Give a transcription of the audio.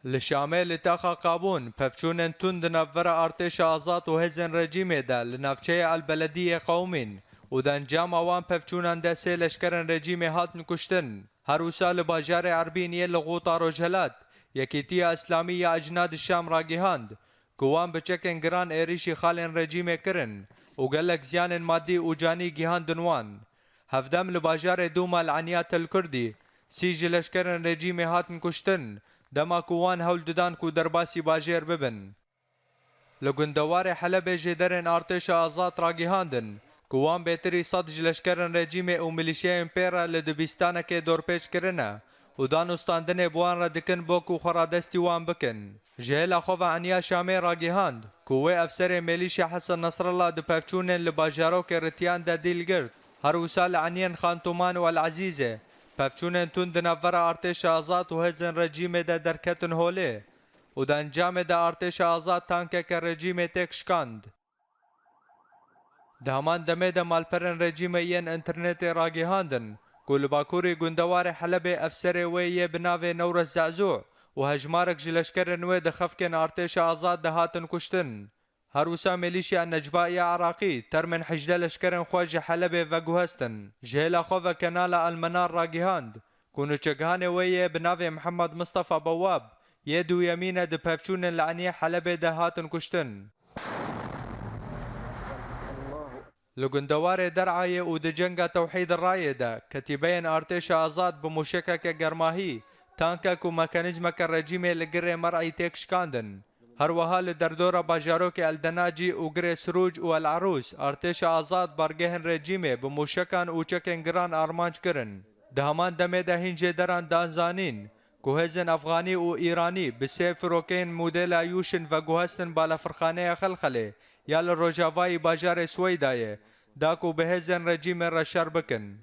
لشامل تاخا قابون پفچونن تند نفر ارتش آزاد و هزن رژیم ده لنفچه البلدیه قومین و دنجام آوان پفچونن ده سه لشکرن رژیم هاتن کشتن هروسا لباجار عربینیه لغوطا رجهلات یکیتی اسلامی اجناد الشام راگیهاند قوان بچکن گران ایریشی خالن رژیم کرن و گلک زیان مادی و جانی گیهاندنوان هفدم لباجار دوما العنیات الكردي سیج لشکرن رژیم هاتن کشتن دما کوان هول ددان کو درباسی باجیر ببن لگندوار حلب جدرن ارتش آزاد راگیهاندن کوان بهتری صد لشکرن رژیم او ملیشیا امپیرا لدبیستانه که دورپیش کرنه و دانستاندن بوان را دکن بوکو خرادستی وان بکن جهل خواه عنیا شامه راگیهاند کوه افسر ملیشیا حسن نصر الله دپفچونن لباجارو که رتیان دا دیل گرد هر وسال عنین خانتومان والعزیزه پفچونن تند نفر ارتش آزاد و هزن رژیم ده درکتن هوله و ده انجام ده ارتش آزاد تانکه که رژیم تکشکاند ده همان دمه ده مالپرن رژیم این انترنت راگیهاندن کل باکوری گندوار حلب افسر وی بناوه نور زعزوع و هجمارک جلشکر نوی ده خفکن ارتش آزاد ده هاتن کشتن هروسا ميليشيا النجبائية عراقي ترمن حجدة لشكرن خواج حلبة وجوهستن جهلا خوفا كنال المنار راجهاند كونو تشجهان ويه بنافي محمد مصطفى بواب يدو يمينة دبافشون العنية حلبة دهاتن كشتن لگندوار درعاية و دجنگا توحيد الراية دا كتيبين ارتش آزاد بمشكك گرماهي تانكك و مكانيزمك الرجيمي لگره مرعي تكشكاندن هروها لدردورا باجاروك الدناجي و گره سروج و العروس ارتش آزاد برگهن رژیمه بموشکان و چکن گران آرمانج کرن دهمان دمه ده هنجه دران دانزانین گوهزن افغانی و ایرانی بسه فروکین مودل یوشن و گوهستن بالا فرخانه خلخله یا لروجاوای باجار سویدایه داکو بهزن رژیم را شر بکن